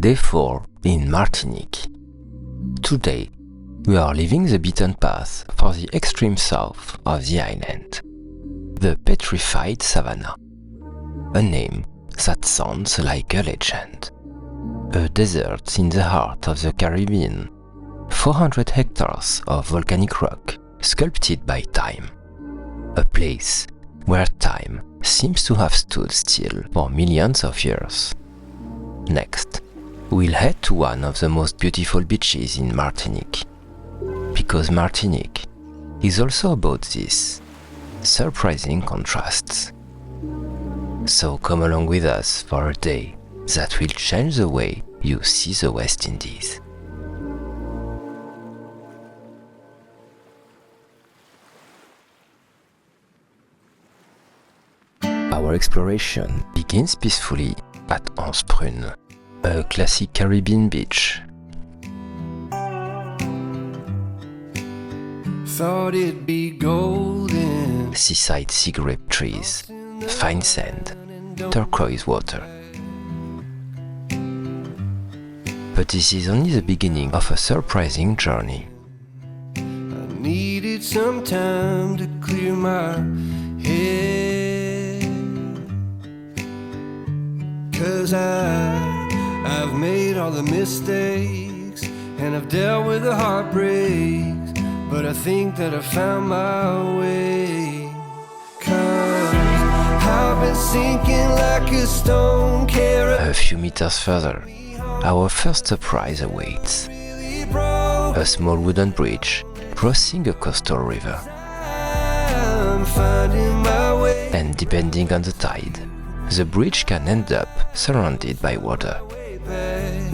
Day 4 in Martinique. Today, we are leaving the beaten path for the extreme south of the island, the petrified Savane, a name that sounds like a legend. A desert in the heart of the Caribbean, 400 hectares of volcanic rock sculpted by time. A place where time seems to have stood still for millions of years. Next, we'll head to one of the most beautiful beaches in Martinique, because Martinique is also about these surprising contrasts. So come along with us for a day that will change the way you see the West Indies. Our exploration begins peacefully at Anse Meunier, a classic Caribbean beach. Thought it'd be golden. Seaside sea grape trees, fine sand, turquoise water. But this is only the beginning of a surprising journey. I needed some time to clear my head, 'cause I've made all the mistakes and I've dealt with the heartbreaks, but I think that I found my way. 'Cause I've been sinking like a stone carrot. A few meters further, our first surprise awaits. A small wooden bridge crossing a coastal river. I'm finding my way. And depending on the tide, the bridge can end up surrounded by water.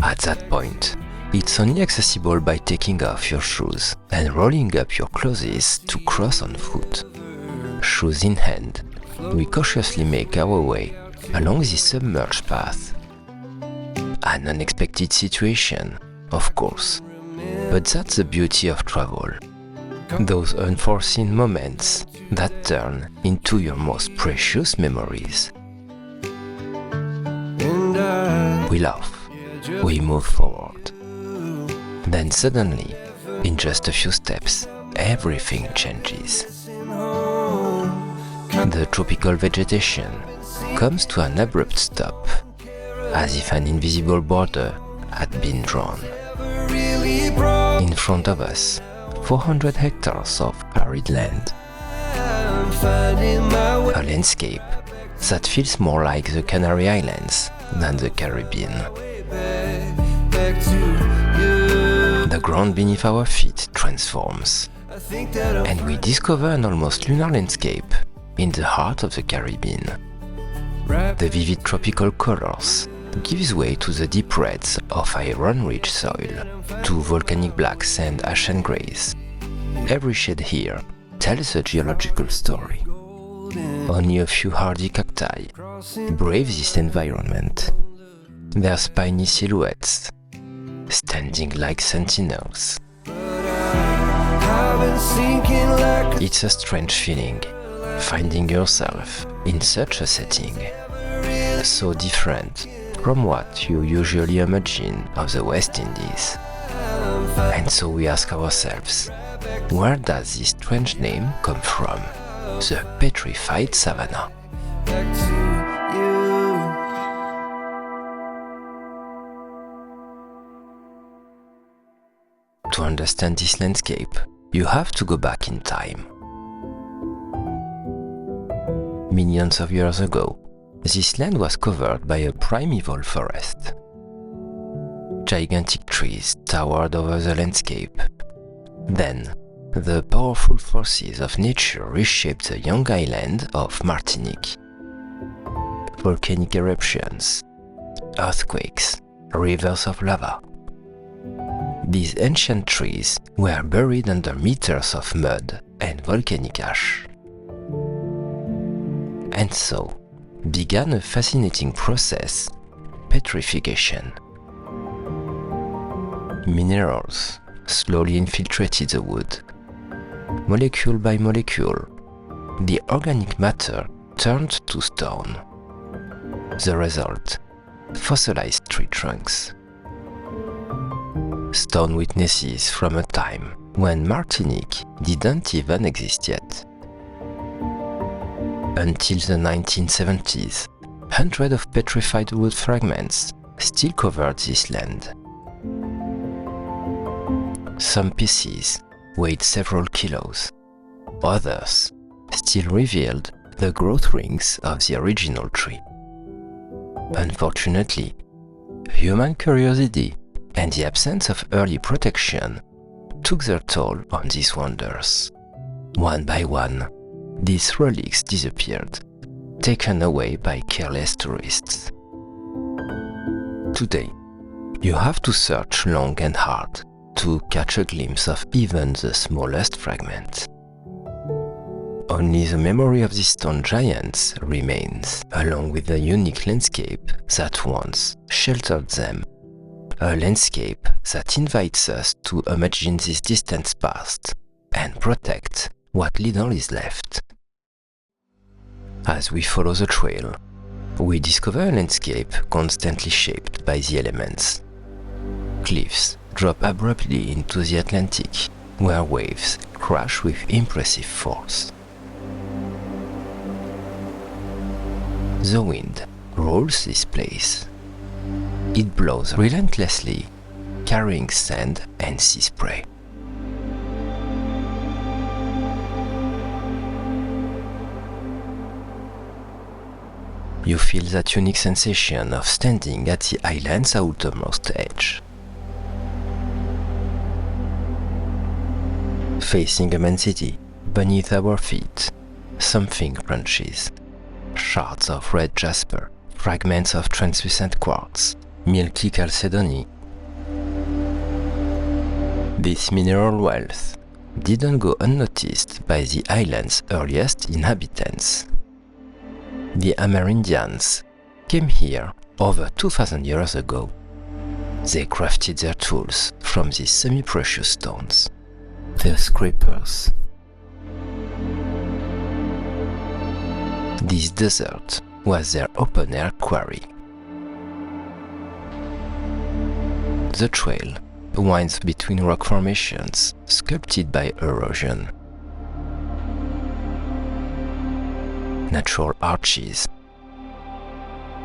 At that point, it's only accessible by taking off your shoes and rolling up your clothes to cross on foot. Shoes in hand, we cautiously make our way along the submerged path. An unexpected situation, of course, but that's the beauty of travel. Those unforeseen moments that turn into your most precious memories. We laugh, we move forward. Then suddenly, in just a few steps, everything changes. The tropical vegetation comes to an abrupt stop, as if an invisible border had been drawn. In front of us, 400 hectares of arid land. A landscape that feels more like the Canary Islands than the Caribbean. The ground beneath our feet transforms, and we discover an almost lunar landscape in the heart of the Caribbean. The vivid tropical colors gives way to the deep reds of iron-rich soil, to volcanic blacks and ashen greys. Every shade here tells a geological story. Only a few hardy cacti brave this environment, their spiny silhouettes standing like sentinels. It's a strange feeling, finding yourself in such a setting, so different from what you usually imagine of the West Indies. And so we ask ourselves, where does this strange name come from? The petrified Savane. To understand this landscape, you have to go back in time. Millions of years ago, this land was covered by a primeval forest. Gigantic trees towered over the landscape. Then, the powerful forces of nature reshaped the young island of Martinique. Volcanic eruptions, earthquakes, rivers of lava. These ancient trees were buried under meters of mud and volcanic ash. And so began a fascinating process, petrification. Minerals slowly infiltrated the wood. Molecule by molecule, the organic matter turned to stone. The result, fossilized tree trunks, stone witnesses from a time when Martinique didn't even exist yet. Until the 1970s, hundreds of petrified wood fragments still covered this land. Some pieces weighed several kilos, others still revealed the growth rings of the original tree. Unfortunately, human curiosity and the absence of early protection took their toll on these wonders. One by one, these relics disappeared, taken away by careless tourists. Today, you have to search long and hard to catch a glimpse of even the smallest fragment. Only the memory of these stone giants remains, along with the unique landscape that once sheltered them, a landscape that invites us to imagine this distant past and protect what little is left. As we follow the trail, we discover a landscape constantly shaped by the elements. Cliffs drop abruptly into the Atlantic, where waves crash with impressive force. The wind rolls this place. It blows relentlessly, carrying sand and sea spray. You feel that unique sensation of standing at the island's outermost edge. Facing immensity, beneath our feet, something crunches. Shards of red jasper, fragments of translucent quartz, milky chalcedony. This mineral wealth didn't go unnoticed by the island's earliest inhabitants. The Amerindians came here over 2,000 years ago. They crafted their tools from these semi-precious stones, the scrapers. This desert was their open-air quarry. The trail winds between rock formations sculpted by erosion. Natural arches,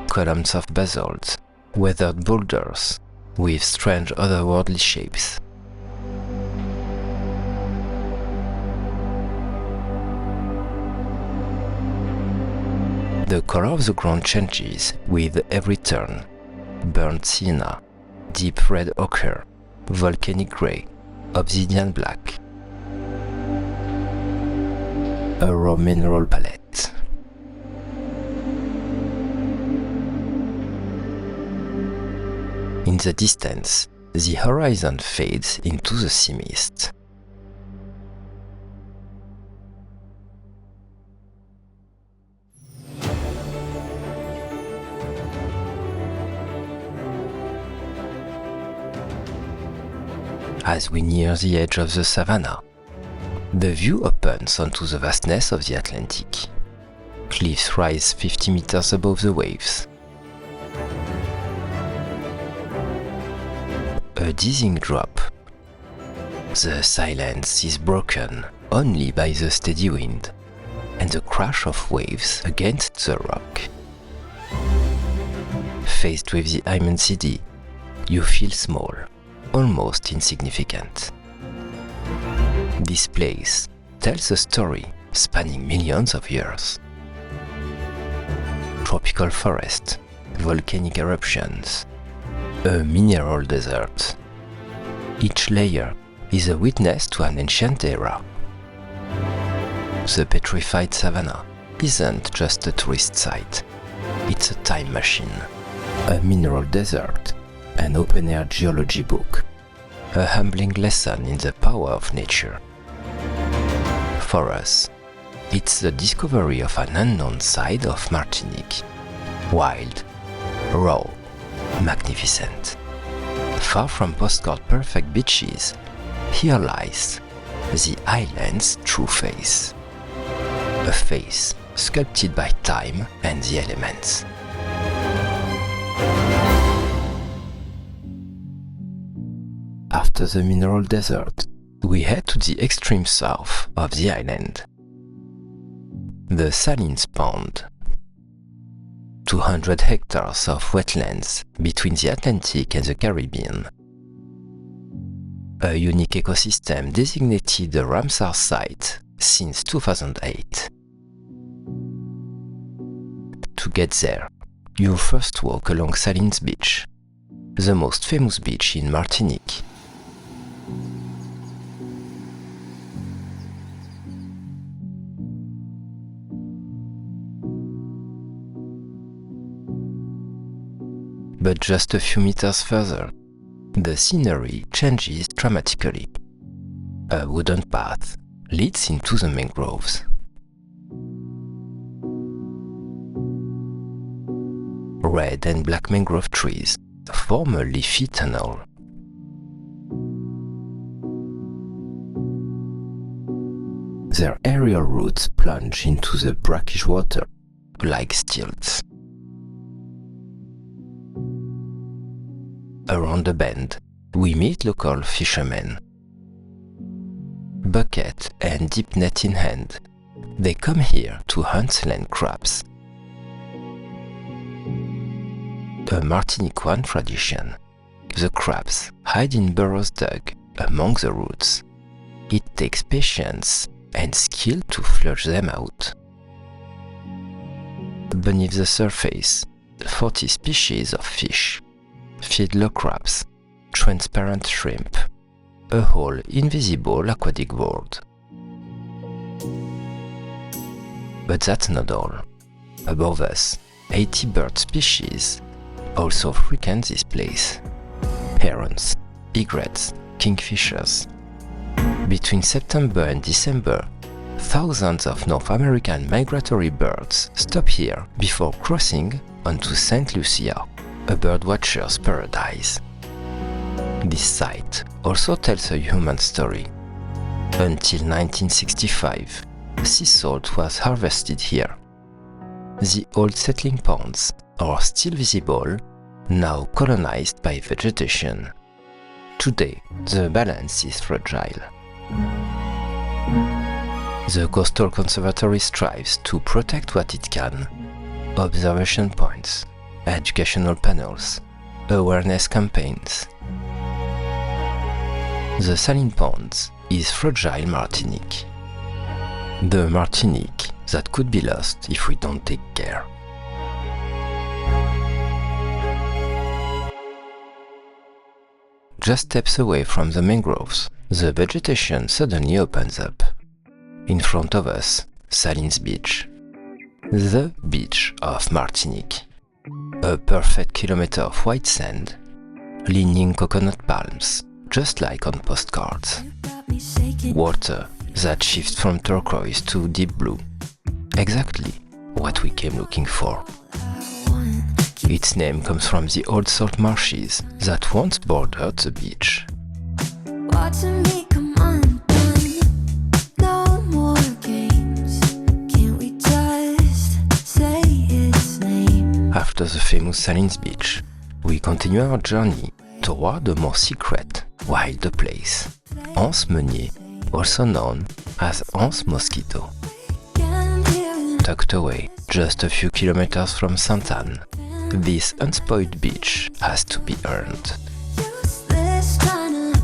columns of basalt, weathered boulders with strange otherworldly shapes. The color of the ground changes with every turn: burnt sienna, deep red ochre, volcanic gray, obsidian black. A raw mineral palette. In the distance, the horizon fades into the sea mist. As we near the edge of the savanna, the view opens onto the vastness of the Atlantic. Cliffs rise 50 meters above the waves. A dizzying drop. The silence is broken only by the steady wind and the crash of waves against the rock. Faced with the immensity, you feel small, almost insignificant. This place tells a story spanning millions of years. Tropical forest, volcanic eruptions, a mineral desert. Each layer is a witness to an ancient era. The petrified savanna isn't just a tourist site. It's a time machine, a mineral desert, an open-air geology book, a humbling lesson in the power of nature. For us, it's the discovery of an unknown side of Martinique, wild, raw, magnificent. Far from postcard-perfect beaches, here lies the island's true face. A face sculpted by time and the elements. after the mineral desert, we head to the extreme south of the island. The Salines Pond. 200 hectares of wetlands between the Atlantic and the Caribbean. A unique ecosystem designated the Ramsar site since 2008. To get there, you first walk along Salines Beach, the most famous beach in Martinique. But just a few meters further, the scenery changes dramatically. A wooden path leads into the mangroves. Red and black mangrove trees form a leafy tunnel. Their aerial roots plunge into the brackish water like stilts. Around the bend, we meet local fishermen. Bucket and deep net in hand, they come here to hunt land crabs. A Martinique One tradition, the crabs hide in burrows dug among the roots. It takes patience and skill to flush them out. Beneath the surface, 40 species of fish, fiddler crabs, transparent shrimp, a whole invisible aquatic world. But that's not all. Above us, 80 bird species also frequent this place. Herons, egrets, kingfishers. Between September and December, thousands of North American migratory birds stop here before crossing onto St. Lucia, a birdwatcher's paradise. This site also tells a human story. Until 1965, sea salt was harvested here. The old settling ponds are still visible, now colonized by vegetation. Today, the balance is fragile. The Coastal Conservatory strives to protect what it can. Observation points, educational panels, awareness campaigns. The Salines Ponds is fragile Martinique. The Martinique that could be lost if we don't take care. Just steps away from the mangroves, the vegetation suddenly opens up. In front of us, Salines Beach. The beach of Martinique. A perfect kilometer of white sand, leaning coconut palms, just like on postcards. Water that shifts from turquoise to deep blue. Exactly what we came looking for. Its name comes from the old salt marshes that once bordered the beach. After the famous Salines Beach, we continue our journey toward a more secret, wilder place, Anse Meunier, also known as Anse Mosquito. Tucked away just a few kilometers from Sainte-Anne, this unspoiled beach has to be earned.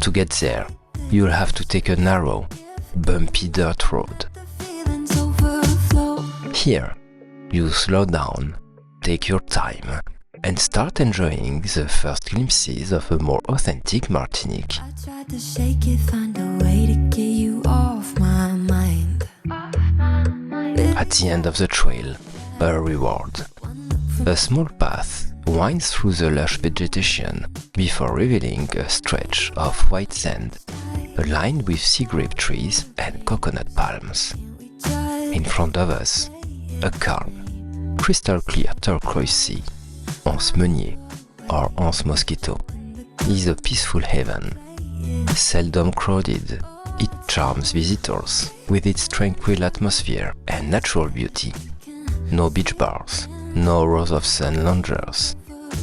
To get there, you'll have to take a narrow, bumpy dirt road. Here, you slow down, take your time, and start enjoying the first glimpses of a more authentic Martinique. At the end of the trail, a reward. A small path winds through the lush vegetation before revealing a stretch of white sand, lined with sea grape trees and coconut palms. In front of us, a calm, crystal clear turquoise sea. Anse Meunier, or Anse Mosquito, is a peaceful haven. Seldom crowded, it charms visitors with its tranquil atmosphere and natural beauty. No beach bars, no rows of sun loungers.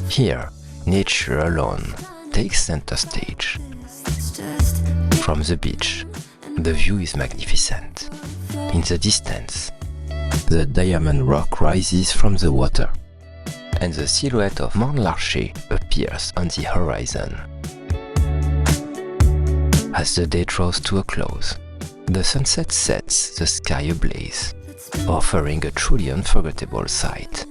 Here, nature alone takes center stage. From the beach, the view is magnificent. In the distance, the diamond rock rises from the water, and the silhouette of Mont Larcher appears on the horizon. As the day draws to a close, the sunset sets the sky ablaze, offering a truly unforgettable sight.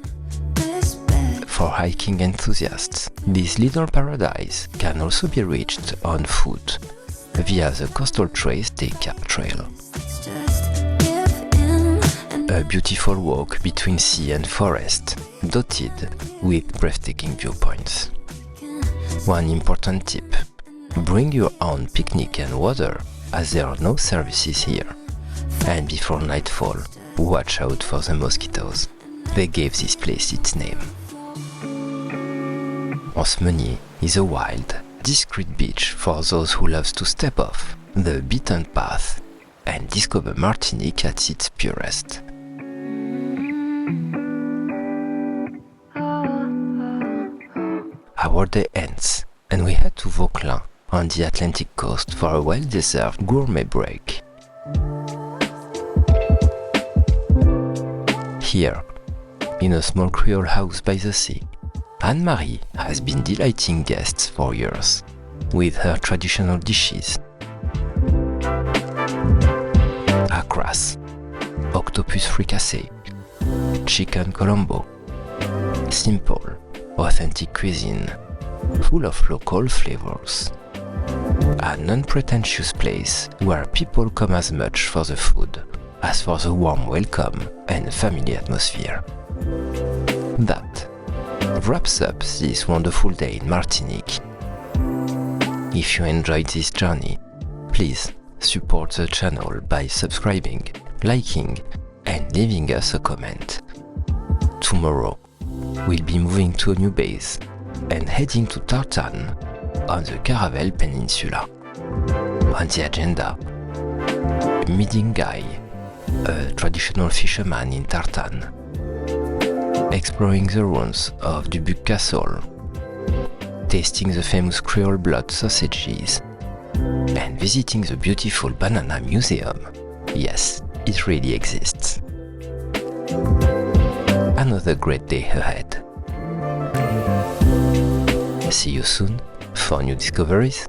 For hiking enthusiasts, this little paradise can also be reached on foot via the Coastal Trace Descartes Trail. A beautiful walk between sea and forest, dotted with breathtaking viewpoints. One important tip: bring your own picnic and water, as there are no services here. And before nightfall, watch out for the mosquitoes. They gave this place its name. Anse Meunier is a wild, discreet beach for those who love to step off the beaten path and discover Martinique at its purest. Our day ends, and we head to Vauclin on the Atlantic coast for a well-deserved gourmet break. Here, in a small Creole house by the sea, Anne-Marie has been delighting guests for years with her traditional dishes. Acras, octopus fricassé, chicken colombo. Simple, authentic cuisine, full of local flavors. An unpretentious place where people come as much for the food as for the warm welcome and family atmosphere. That wraps up this wonderful day in Martinique. If you enjoyed this journey, please support the channel by subscribing, liking, and leaving us a comment. Tomorrow, we'll be moving to a new base and heading to Tartane on the Caravelle Peninsula. On the agenda, meeting Guy, a traditional fisherman in Tartane, exploring the ruins of Dubuque Castle, tasting the famous Creole blood sausages, and visiting the beautiful Banana Museum. Yes, it really exists. Another great day ahead. See you soon for new discoveries.